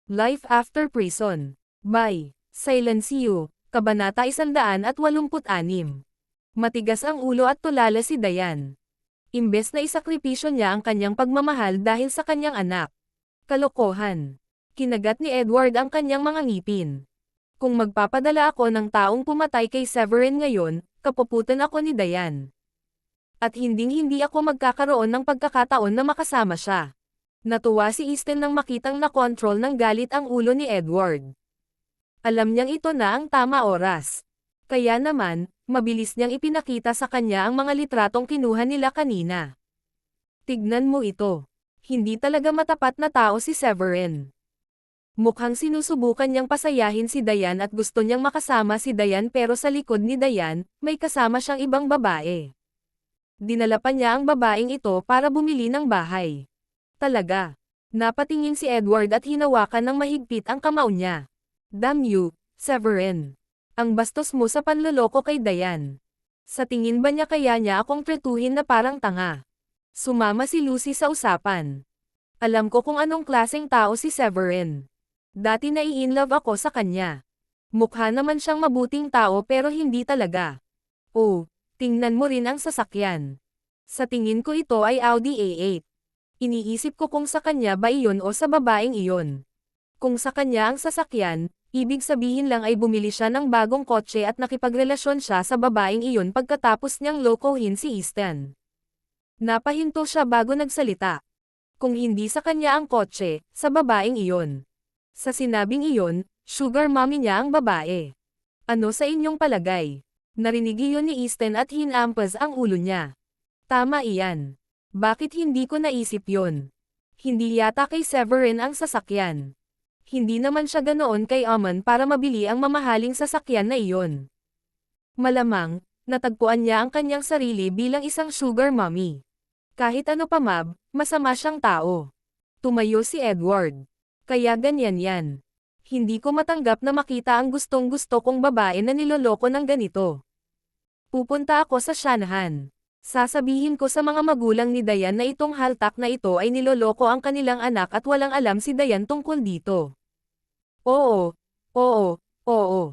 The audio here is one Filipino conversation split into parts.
Life After Prison. By Silencio, Kabanata 186. Matigas ang ulo at tulala si Dayan. Imbes na isakripisyo niya ang kanyang pagmamahal dahil sa kanyang anak. Kalokohan. Kinagat ni Edward ang kanyang mga ngipin. Kung magpapadala ako ng taong pumatay kay Severin ngayon, kapuputan ako ni Dayan. At hinding-hindi ako magkakaroon ng pagkakataon na makasama siya. Natuwa si Easton nang makitang nakontrol ng galit ang ulo ni Edward. Alam niyang ito na ang tama oras. Kaya naman, mabilis niyang ipinakita sa kanya ang mga litratong kinuha nila kanina. Tignan mo ito. Hindi talaga matapat na tao si Severin. Mukhang sinusubukan niyang pasayahin si Dayan at gusto niyang makasama si Dayan pero sa likod ni Dayan, may kasama siyang ibang babae. Dinala pa niya ang babaeng ito para bumili ng bahay. Talaga. Napatingin si Edward at hinawakan ng mahigpit ang kamao niya. Damn you, Severin. Ang bastos mo sa panloloko kay Dayan. Sa tingin ba niya kaya niya akong tretuhin na parang tanga? Sumama si Lucy sa usapan. Alam ko kung anong klaseng tao si Severin. Dati nai-inlove ako sa kanya. Mukha naman siyang mabuting tao pero hindi talaga. Oh, tingnan mo rin ang sasakyan. Sa tingin ko ito ay Audi A8. Iniisip ko kung sa kanya ba iyon o sa babaeng iyon. Kung sa kanya ang sasakyan, ibig sabihin lang ay bumili siya ng bagong kotse at nakipagrelasyon siya sa babaeng iyon pagkatapos niyang lokohin si Easton. Napahinto siya bago nagsalita. Kung hindi sa kanya ang kotse, sa babaeng iyon. Sa sinabing iyon, sugar mommy niya ang babae. Ano sa inyong palagay? Narinig iyon ni Easton at hinampas ang ulo niya. Tama iyan. Bakit hindi ko naisip yon? Hindi yata kay Severin ang sasakyan. Hindi naman siya ganoon kay Amon para mabili ang mamahaling sasakyan na iyon. Malamang, natagpuan niya ang kanyang sarili bilang isang sugar mommy. Kahit ano pa mab, masama siyang tao. Tumayo si Edward. Kaya ganyan yan. Hindi ko matanggap na makita ang gustong-gusto kong babae na niloloko ng ganito. Pupunta ako sa Shanahan. Sasabihin ko sa mga magulang ni Dayan na itong haltak na ito ay niloloko ang kanilang anak at walang alam si Dayan tungkol dito. Oo, oo, oo.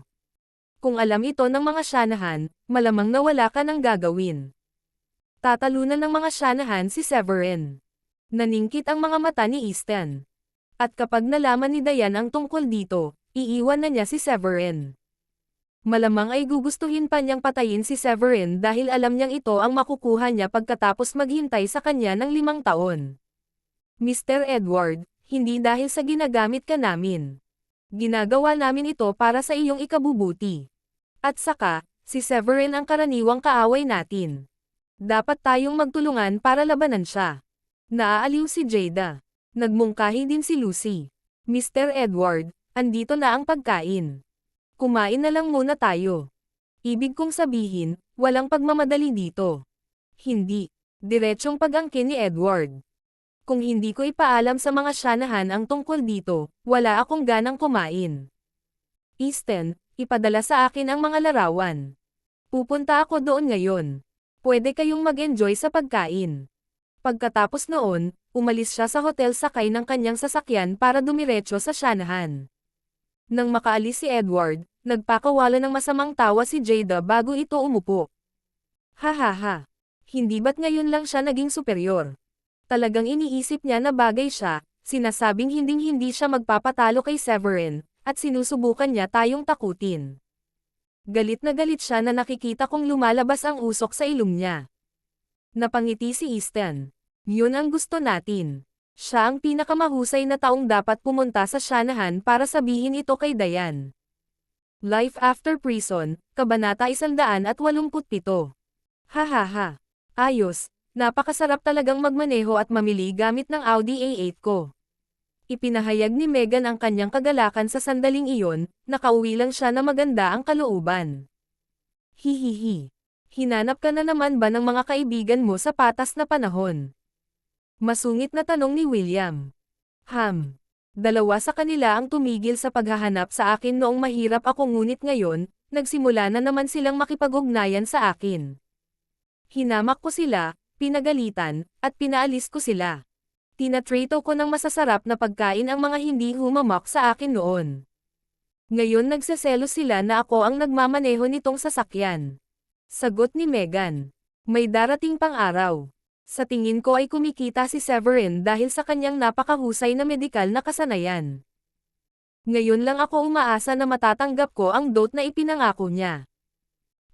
Kung alam ito ng mga Shanahan, malamang na wala ka nang gagawin. Tatalunan ng mga Shanahan si Severin. Naningkit ang mga mata ni Easton. At kapag nalaman ni Dayan ang tungkol dito, iiwan na niya si Severin. Malamang ay gugustuhin pa niyang patayin si Severin dahil alam niyang ito ang makukuha niya pagkatapos maghintay sa kanya ng 5 taon. Mr. Edward, hindi dahil sa ginagamit ka namin. Ginagawa namin ito para sa iyong ikabubuti. At saka, si Severin ang karaniwang kaaway natin. Dapat tayong magtulungan para labanan siya. Naaaliw si Jada. Nagmungkahi din si Lucy. Mr. Edward, andito na ang pagkain. Kumain na lang muna tayo. Ibig kong sabihin, walang pagmamadali dito. Hindi. Diretsong pag-angkin ni Edward. Kung hindi ko ipaalam sa mga Shanahan ang tungkol dito, wala akong ganang kumain. Easton, ipadala sa akin ang mga larawan. Pupunta ako doon ngayon. Pwede kayong mag-enjoy sa pagkain. Pagkatapos noon, umalis siya sa hotel sakay ng kanyang sasakyan para dumiretso sa Shanahan. Nang makaalis si Edward, nagpakawala ng masamang tawa si Jada bago ito umupo. Hahaha. Hindi ba't ngayon lang siya naging superior? Talagang iniisip niya na bagay siya, sinasabing hinding-hindi siya magpapatalo kay Severin, at sinusubukan niya tayong takutin. Galit na galit siya na nakikita kong lumalabas ang usok sa ilong niya. Napangiti si Easton. Yun ang gusto natin. Siya ang pinakamahusay na taong dapat pumunta sa Shanahan para sabihin ito kay Dayan. Life After Prison, Kabanata 187. Hahaha. Ayos, napakasarap talagang magmaneho at mamili gamit ng Audi A8 ko. Ipinahayag ni Megan ang kanyang kagalakan sa sandaling iyon, nakauwi lang siya na maganda ang kalooban. Hihihi. Hinanap ka na naman ba ng mga kaibigan mo sa patas na panahon? Masungit na tanong ni William. Dalawa sa kanila ang tumigil sa paghahanap sa akin noong mahirap ako ngunit ngayon, nagsimula na naman silang makipag-ugnayan sa akin. Hinamak ko sila, pinagalitan, at pinaalis ko sila. Tinatrato ko ng masasarap na pagkain ang mga hindi humamak sa akin noon. Ngayon nagseselos sila na ako ang nagmamaneho nitong sasakyan. Sagot ni Megan. May darating pang araw. Sa tingin ko ay kumikita si Severin dahil sa kanyang napakahusay na medikal na kasanayan. Ngayon lang ako umaasa na matatanggap ko ang dot na ipinangako niya.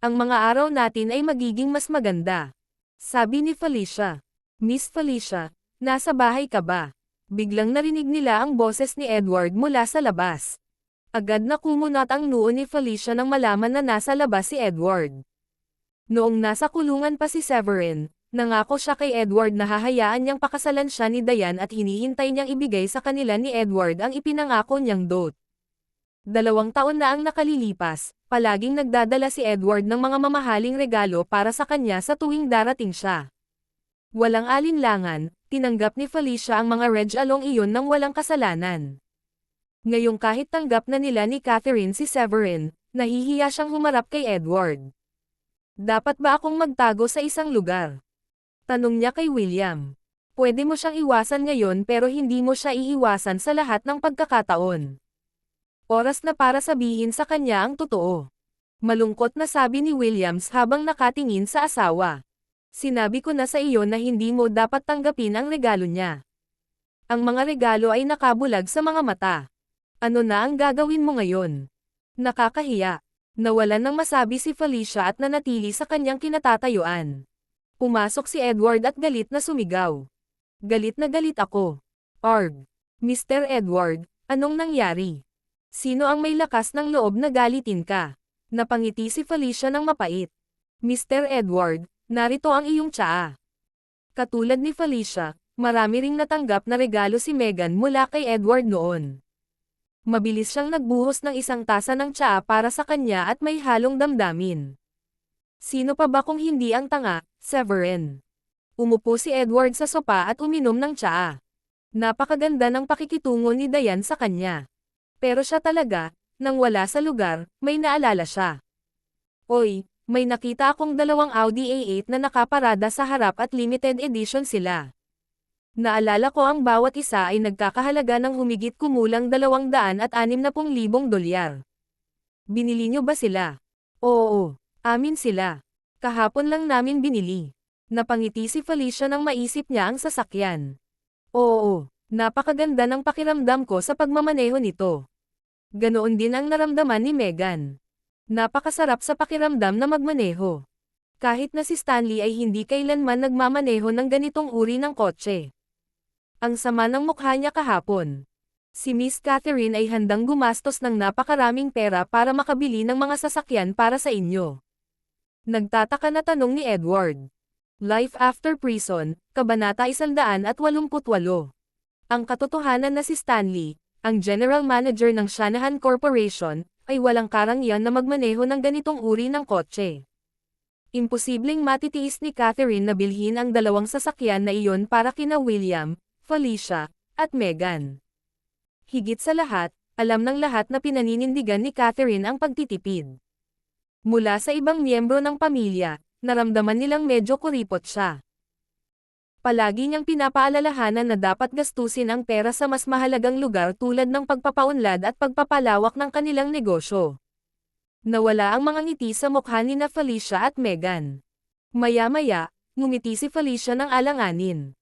Ang mga araw natin ay magiging mas maganda. Sabi ni Felicia. Miss Felicia, nasa bahay ka ba? Biglang narinig nila ang boses ni Edward mula sa labas. Agad na kumunat ang noo ni Felicia nang malaman na nasa labas si Edward. Noong nasa kulungan pa si Severin, nangako siya kay Edward na hahayaan niyang pakasalan siya ni Diane at hinihintay niyang ibigay sa kanila ni Edward ang ipinangako niyang dot. 2 taon na ang nakalilipas, palaging nagdadala si Edward ng mga mamahaling regalo para sa kanya sa tuwing darating siya. Walang alinlangan, tinanggap ni Felicia ang mga regalong iyon nang walang kasalanan. Ngayong kahit tanggap na nila ni Catherine si Severin, nahihiya siyang humarap kay Edward. Dapat ba akong magtago sa isang lugar? Tanong niya kay William. Pwede mo siyang iwasan ngayon pero hindi mo siya iiwasan sa lahat ng pagkakataon. Oras na para sabihin sa kanya ang totoo. Malungkot na sabi ni Williams habang nakatingin sa asawa. Sinabi ko na sa iyo na hindi mo dapat tanggapin ang regalo niya. Ang mga regalo ay nakabulag sa mga mata. Ano na ang gagawin mo ngayon? Nakakahiya. Nawalan ng masabi si Felicia at nanatili sa kanyang kinatatayuan. Pumasok si Edward at galit na sumigaw. Galit na galit ako. Arg! Mr. Edward, anong nangyari? Sino ang may lakas ng loob na galitin ka? Napangiti si Felicia ng mapait. Mr. Edward, narito ang iyong tsaa. Katulad ni Felicia, marami ring natanggap na regalo si Megan mula kay Edward noon. Mabilis siyang nagbuhos ng isang tasa ng tsaa para sa kanya at may halong damdamin. Sino pa ba kung hindi ang tanga, Severin? Umupo si Edward sa sopa at uminom ng tsaa. Napakaganda ng pakikitungo ni Diane sa kanya. Pero siya talaga, nang wala sa lugar, may naalala siya. Oy, may nakita akong 2 Audi A8 na nakaparada sa harap at limited edition sila. Naalala ko ang bawat isa ay nagkakahalaga ng humigit kumulang 260,000 dolyar. Binili niyo ba sila? Oo, amin sila. Kahapon lang namin binili. Napangiti si Felicia nang maisip niya ang sasakyan. Oo, napakaganda ng pakiramdam ko sa pagmamaneho nito. Ganoon din ang naramdaman ni Megan. Napakasarap sa pakiramdam na magmaneho. Kahit na si Stanley ay hindi kailanman nagmamaneho ng ganitong uri ng kotse. Ang sama ng mukha niya kahapon. Si Miss Catherine ay handang gumastos ng napakaraming pera para makabili ng mga sasakyan para sa inyo. Nagtataka na tanong ni Edward. Life After Prison, Kabanata 188. Ang katotohanan na si Stanley, ang General Manager ng Shanahan Corporation, ay walang karangyaan na magmaneho ng ganitong uri ng kotse. Imposibleng matitiis ni Catherine na bilhin ang 2 sasakyan na iyon para kina William, Felicia, at Megan. Higit sa lahat, alam ng lahat na pinaninindigan ni Catherine ang pagtitipid. Mula sa ibang miyembro ng pamilya, naramdaman nilang medyo kuripot siya. Palagi niyang pinapaalalahanan na dapat gastusin ang pera sa mas mahalagang lugar tulad ng pagpapaunlad at pagpapalawak ng kanilang negosyo. Nawala ang mga ngiti sa mukha ni na Felicia at Megan. Maya-maya, ngumiti si Felicia ng alanganin.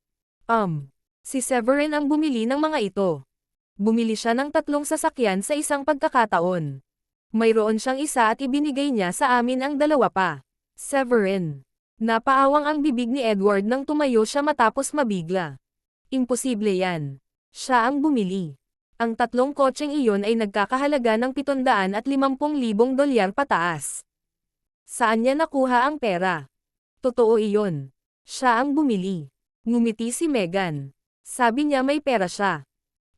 Si Severin ang bumili ng mga ito. Bumili siya ng 3 sasakyan sa isang pagkakataon. Mayroon siyang isa at ibinigay niya sa amin ang 2 pa. Severin. Napaawang ang bibig ni Edward nang tumayo siya matapos mabigla. Imposible yan. Siya ang bumili. Ang 3 kotseng iyon ay nagkakahalaga ng 750,000 dolyar pataas. Saan niya nakuha ang pera? Totoo iyon. Siya ang bumili. Ngumiti si Megan. Sabi niya may pera siya.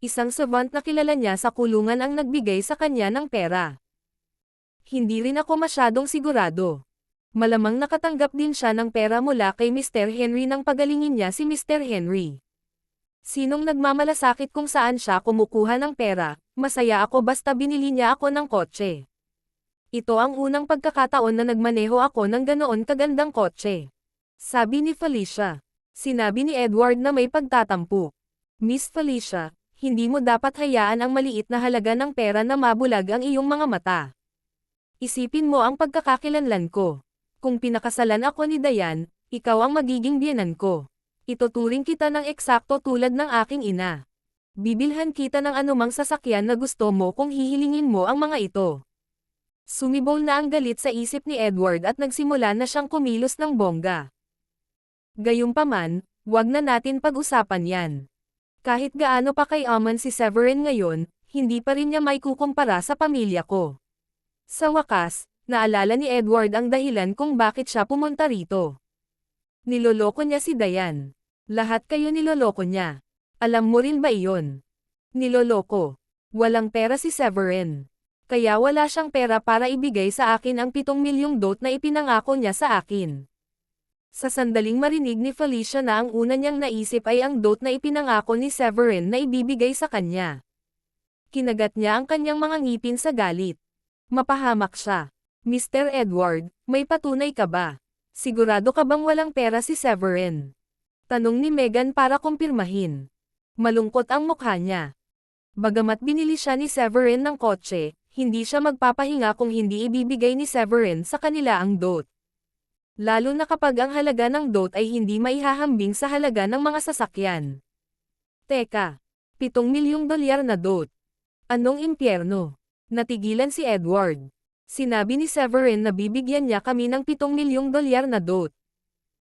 Isang savant na kilala niya sa kulungan ang nagbigay sa kanya ng pera. Hindi rin ako masyadong sigurado. Malamang nakatanggap din siya ng pera mula kay Mr. Henry nang pagalingin niya si Mr. Henry. Sinong nagmamalasakit kung saan siya kumukuha ng pera, masaya ako basta binili niya ako ng kotse. Ito ang unang pagkakataon na nagmaneho ako ng ganoon kagandang kotse. Sabi ni Felicia. Sinabi ni Edward na may pagtatampo. Miss Felicia, hindi mo dapat hayaan ang maliit na halaga ng pera na mabulag ang iyong mga mata. Isipin mo ang pagkakakilanlan ko. Kung pinakasalan ako ni Dayan, ikaw ang magiging biyenan ko. Ituturing kita ng eksakto tulad ng aking ina. Bibilhan kita ng anumang sasakyan na gusto mo kung hihilingin mo ang mga ito. Sumibol na ang galit sa isip ni Edward at nagsimula na siyang kumilos ng bongga. Gayunpaman, wag na natin pag-usapan yan. Kahit gaano pa kayaman si Severin ngayon, hindi pa rin niya maikukumpara sa pamilya ko. Sa wakas, naalala ni Edward ang dahilan kung bakit siya pumunta rito. Niloloko niya si Dayan. Lahat kayo niloloko niya. Alam mo rin ba iyon? Niloloko. Walang pera si Severin. Kaya wala siyang pera para ibigay sa akin ang 7 milyong dot na ipinangako niya sa akin. Sa sandaling marinig ni Felicia na ang una niyang naisip ay ang dot na ipinangako ni Severin na ibibigay sa kanya. Kinagat niya ang kanyang mga ngipin sa galit. Mapahamak siya. Mr. Edward, may patunay ka ba? Sigurado ka bang walang pera si Severin? Tanong ni Megan para kumpirmahin. Malungkot ang mukha niya. Bagamat binili siya ni Severin ng kotse, hindi siya magpapahinga kung hindi ibibigay ni Severin sa kanila ang dot. Lalo na kapag ang halaga ng dot ay hindi maihahambing sa halaga ng mga sasakyan. Teka, 7 milyong dolyar na dot. Anong impyerno? Natigilan si Edward. Sinabi ni Severin na bibigyan niya kami ng 7 milyong dolyar na dot.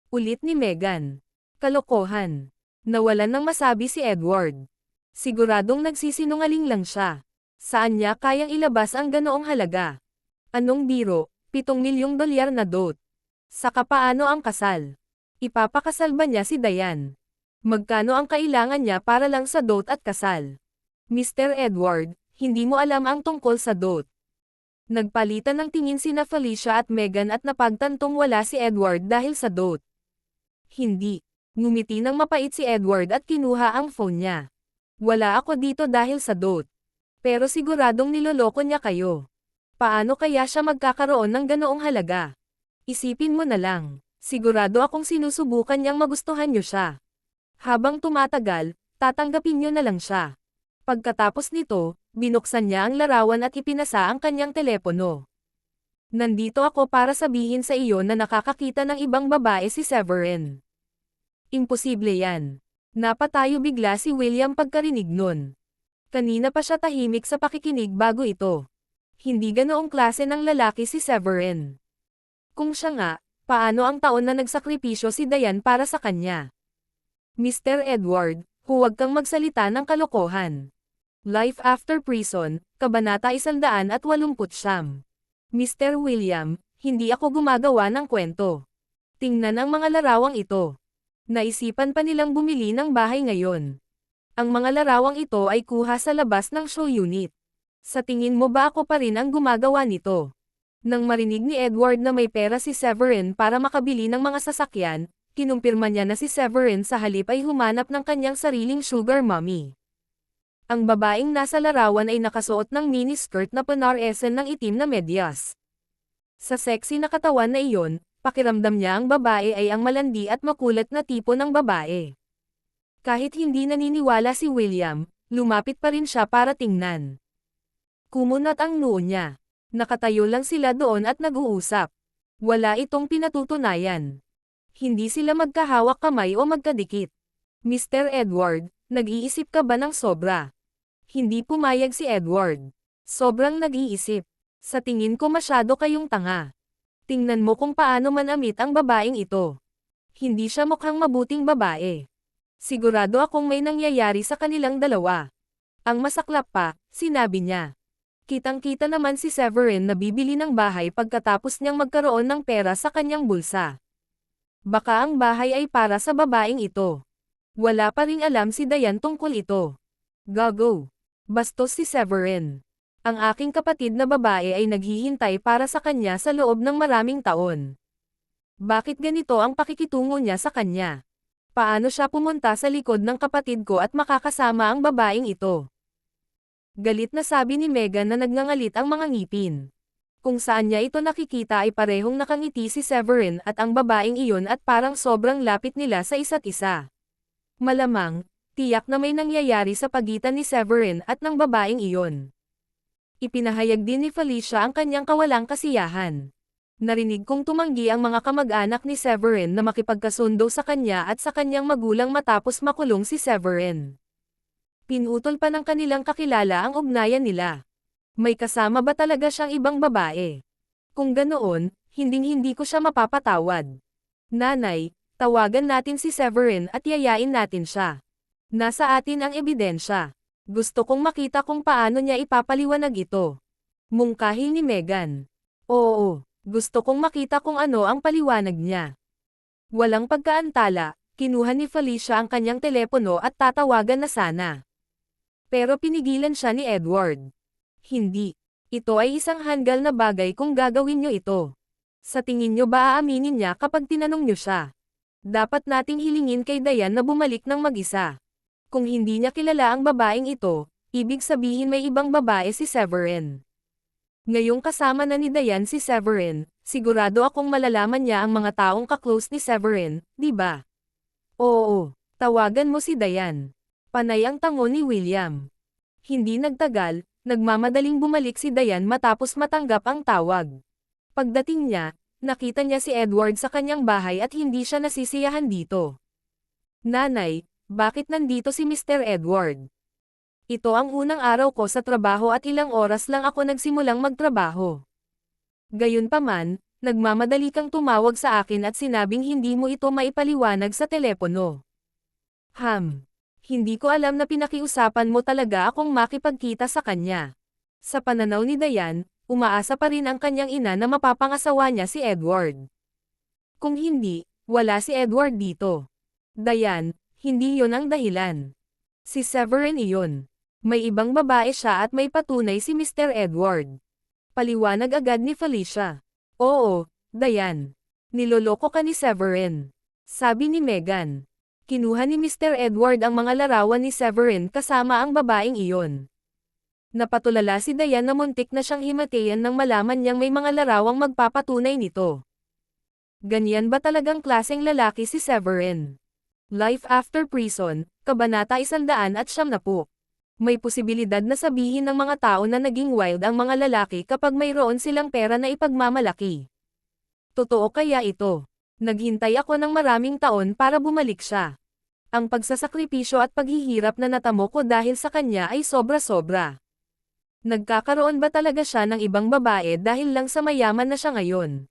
Ulit ni Megan. Kalokohan. Nawalan ng masabi si Edward. Siguradong nagsisinungaling lang siya. Saan niya kayang ilabas ang ganoong halaga? Anong biro, 7 milyong dolyar na dot? Saka paano ang kasal? Ipapakasal ba niya si Dayan? Magkano ang kailangan niya para lang sa dot at kasal? Mr. Edward, hindi mo alam ang tungkol sa dot. Nagpalitan ng tingin sina Felicia at Megan at napagtantong wala si Edward dahil sa dot. Hindi. Ngumiti ng mapait si Edward at kinuha ang phone niya. Wala ako dito dahil sa dot. Pero siguradong niloloko niya kayo. Paano kaya siya magkakaroon ng ganoong halaga? Isipin mo na lang. Sigurado akong sinusubukan niyang magustuhan niyo siya. Habang tumatagal, tatanggapin niyo na lang siya. Pagkatapos nito, binuksan niya ang larawan at ipinasa ang kanyang telepono. Nandito ako para sabihin sa iyo na nakakakita ng ibang babae si Severin. Imposible yan. Napatayo bigla si William pagkarinig nun. Kanina pa siya tahimik sa pakikinig bago ito. Hindi ganoong klase ng lalaki si Severin. Kung siya nga, paano ang taon na nagsakripisyo si Dayan para sa kanya? Mr. Edward, huwag kang magsalita ng kalokohan. Life After Prison, Kabanata 189. Mr. William, hindi ako gumagawa ng kwento. Tingnan ang mga larawang ito. Naisipan pa nilang bumili ng bahay ngayon. Ang mga larawang ito ay kuha sa labas ng show unit. Sa tingin mo ba ako pa rin ang gumagawa nito? Nang marinig ni Edward na may pera si Severin para makabili ng mga sasakyan, kinumpirma niya na si Severin sa halip ay humanap ng kanyang sariling sugar mommy. Ang babaeng nasa larawan ay nakasuot ng miniskirt na panaresan ng itim na medyas. Sa sexy na katawan na iyon, pakiramdam niya ang babae ay ang malandi at makulat na tipo ng babae. Kahit hindi naniniwala si William, lumapit pa rin siya para tingnan. Kumunat ang noo niya. Nakatayo lang sila doon at nag-uusap. Wala itong pinatutunayan. Hindi sila magkahawak kamay o magkadikit. Mr. Edward, nag-iisip ka ba ng sobra? Hindi pumayag si Edward. Sobrang nag-iisip. Sa tingin ko masyado kayong tanga. Tingnan mo kung paano manamit ang babaeng ito. Hindi siya mukhang mabuting babae. Sigurado akong may nangyayari sa kanilang dalawa. Ang masaklap pa, sinabi niya. Kitang-kita naman si Severin na bibili ng bahay pagkatapos niyang magkaroon ng pera sa kanyang bulsa. Baka ang bahay ay para sa babaeng ito. Wala pa ring alam si Dayan tungkol ito. Gago. Bastos si Severin. Ang aking kapatid na babae ay naghihintay para sa kanya sa loob ng maraming taon. Bakit ganito ang pakikitungo niya sa kanya? Paano siya pumunta sa likod ng kapatid ko at makakasama ang babaeng ito? Galit na sabi ni Megan na nagngangalit ang mga ngipin. Kung saan niya ito nakikita ay parehong nakangiti si Severin at ang babaeng iyon at parang sobrang lapit nila sa isa't isa. Malamang, Tiyak na may nangyayari sa pagitan ni Severin at ng babaeng iyon. Ipinahayag din ni Felicia ang kanyang kawalang kasiyahan. Narinig kong tumanggi ang mga kamag-anak ni Severin na makipagkasundo sa kanya at sa kanyang magulang matapos makulong si Severin. Pinutol pa ng kanilang kakilala ang ugnayan nila. May kasama ba talaga siyang ibang babae? Kung ganoon, hinding-hindi ko siya mapapatawad. Nanay, tawagan natin si Severin at yayain natin siya. Nasa atin ang ebidensya. Gusto kong makita kung paano niya ipapaliwanag ito. Mungkahi ni Megan. Oo, gusto kong makita kung ano ang paliwanag niya. Walang pagkaantala, kinuha ni Felicia ang kanyang telepono at tatawagan na sana. Pero pinigilan siya ni Edward. Hindi. Ito ay isang hanggal na bagay kung gagawin niyo ito. Sa tingin niyo ba aaminin niya kapag tinanong niyo siya? Dapat nating hilingin kay Diane na bumalik ng mag-isa. Kung hindi niya kilala ang babaeng ito, ibig sabihin may ibang babae si Severin. Ngayong kasama na ni Diane si Severin, sigurado akong malalaman niya ang mga taong ka-close ni Severin, di ba? Oo, tawagan mo si Diane. Panay ang tango ni William. Hindi nagtagal, nagmamadaling bumalik si Diane matapos matanggap ang tawag. Pagdating niya, nakita niya si Edward sa kanyang bahay at hindi siya nasisiyahan dito. Nanay, bakit nandito si Mr. Edward? Ito ang unang araw ko sa trabaho at ilang oras lang ako nagsimulang magtrabaho. Gayunpaman, nagmamadali kang tumawag sa akin at sinabing hindi mo ito maipaliwanag sa telepono. Hindi ko alam na pinakiusapan mo talaga akong makipagkita sa kanya. Sa pananaw ni Diane, umaasa pa rin ang kanyang ina na mapapangasawa niya si Edward. Kung hindi, wala si Edward dito. Diane, hindi yon ang dahilan. Si Severin iyon. May ibang babae siya at may patunay si Mr. Edward. Paliwanag agad ni Felicia. Oo, Diane. Niloloko ka ni Severin. Sabi ni Megan. Kinuha ni Mr. Edward ang mga larawan ni Severin kasama ang babaeng iyon. Napatulala si Diane na muntik na siyang himatayan nang malaman niyang may mga larawang magpapatunay nito. Ganyan ba talagang klaseng lalaki si Severin? Life After Prison, Kabanata 190. May posibilidad na sabihin ng mga tao na naging wild ang mga lalaki kapag mayroon silang pera na ipagmamalaki. Totoo kaya ito? Naghintay ako ng maraming taon para bumalik siya. Ang pagsasakripisyo at paghihirap na natamo ko dahil sa kanya ay sobra-sobra. Nagkakaroon ba talaga siya ng ibang babae dahil lang sa mayaman na siya ngayon?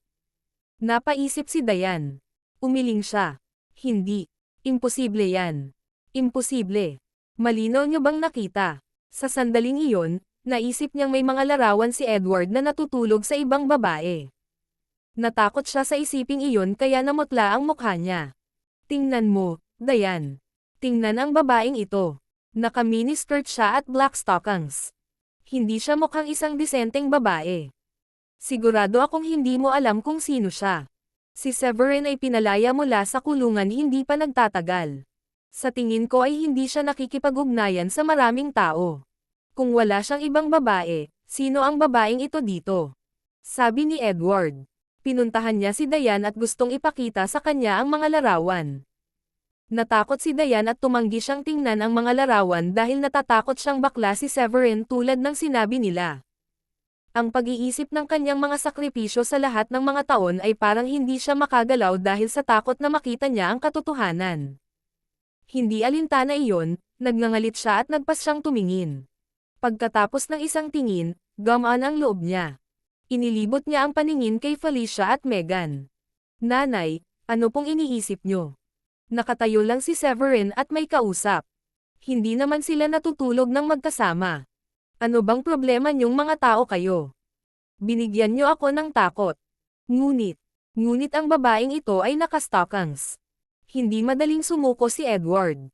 Napaisip si Diane. Umiling siya. Hindi. Imposible yan. Imposible. Malinaw niyo bang nakita? Sa sandaling iyon, naisip niyang may mga larawan si Edward na natutulog sa ibang babae. Natakot siya sa isiping iyon kaya namutla ang mukha niya. Tingnan mo, Diane. Tingnan ang babaeng ito. Naka-miniskirt siya at black stockings. Hindi siya mukhang isang disenteng babae. Sigurado akong hindi mo alam kung sino siya. Si Severin ay pinalaya mula sa kulungan hindi pa nagtatagal. Sa tingin ko ay hindi siya nakikipag-ugnayan sa maraming tao. Kung wala siyang ibang babae, sino ang babaeng ito dito? Sabi ni Edward. Pinuntahan niya si Diane at gustong ipakita sa kanya ang mga larawan. Natakot si Diane at tumanggi siyang tingnan ang mga larawan dahil natatakot siyang bakla si Severin tulad ng sinabi nila. Ang pag-iisip ng kanyang mga sakripisyo sa lahat ng mga taon ay parang hindi siya makagalaw dahil sa takot na makita niya ang katotohanan. Hindi alintana iyon, nagngangalit siya at nagpas siyang tumingin. Pagkatapos ng isang tingin, gumaan ang loob niya. Inilibot niya ang paningin kay Felicia at Megan. Nanay, ano pong iniisip niyo? Nakatayo lang si Severin at may kausap. Hindi naman sila natutulog ng magkasama. Ano bang problema niyong mga tao kayo? Binigyan niyo ako ng takot. Ngunit ang babaeng ito ay naka-stockings. Hindi madaling sumuko si Edward.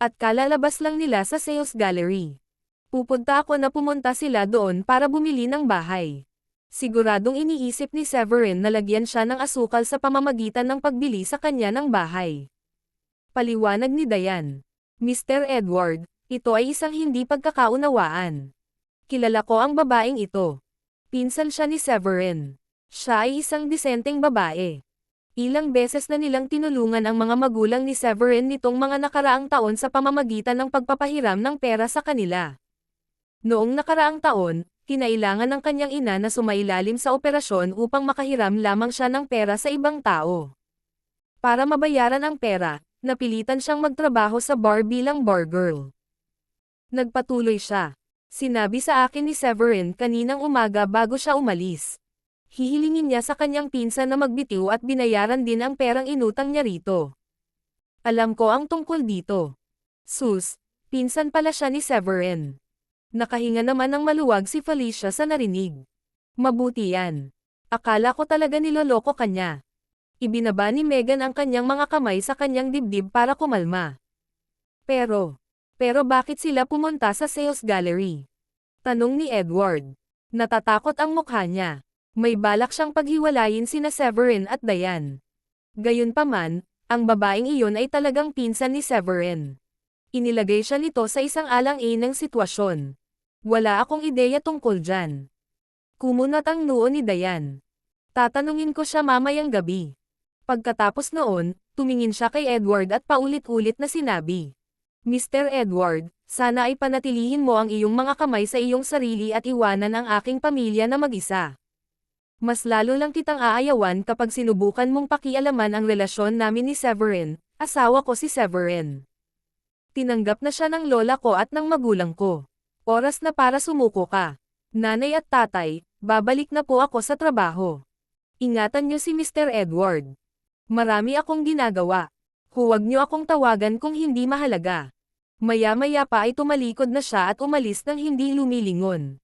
At kalalabas lang nila sa sales gallery. Pupunta ako na pumunta sila doon para bumili ng bahay. Siguradong iniisip ni Severin na lagyan siya ng asukal sa pamamagitan ng pagbili sa kanya ng bahay. Paliwanag ni Diane. Mr. Edward, ito ay isang hindi pagkakaunawaan. Kilala ko ang babaeng ito. Pinsan siya ni Severin. Siya ay isang disenteng babae. Ilang beses na nilang tinulungan ang mga magulang ni Severin nitong mga nakaraang taon sa pamamagitan ng pagpapahiram ng pera sa kanila. Noong nakaraang taon, kinailangan ng kanyang ina na sumailalim sa operasyon upang makahiram lamang siya ng pera sa ibang tao. Para mabayaran ang pera, napilitan siyang magtrabaho sa bar bilang bar girl. Nagpatuloy siya. Sinabi sa akin ni Severin kaninang umaga bago siya umalis. Hihilingin niya sa kanyang pinsan na magbitiw at binayaran din ang perang inutang niya rito. Alam ko ang tungkol dito. Sus, pinsan pala siya ni Severin. Nakahinga naman ng maluwag si Felicia sa narinig. Mabuti yan. Akala ko talaga niloloko kanya. Ibinaba ni Megan ang kanyang mga kamay sa kanyang dibdib para kumalma. Pero bakit sila pumunta sa sales gallery? Tanong ni Edward. Natatakot ang mukha niya. May balak siyang paghiwalayin sina Severin at Diane. Gayunpaman, ang babaeng iyon ay talagang pinsan ni Severin. Inilagay siya nito sa isang alang-inang sitwasyon. Wala akong ideya tungkol dyan. Kumunat ang noo ni Diane. Tatanungin ko siya mamayang gabi. Pagkatapos noon, tumingin siya kay Edward at paulit-ulit na sinabi. Mr. Edward, sana ay panatilihin mo ang iyong mga kamay sa iyong sarili at iwanan ang aking pamilya na mag-isa. Mas lalo lang kitang aayawan kapag sinubukan mong pakialaman ang relasyon namin ni Severin, asawa ko si Severin. Tinanggap na siya ng lola ko at ng magulang ko. Oras na para sumuko ka. Nanay at tatay, babalik na po ako sa trabaho. Ingatan niyo si Mr. Edward. Marami akong ginagawa. Huwag niyo akong tawagan kung hindi mahalaga. Maya-maya pa ay tumalikod na siya at umalis nang hindi lumilingon.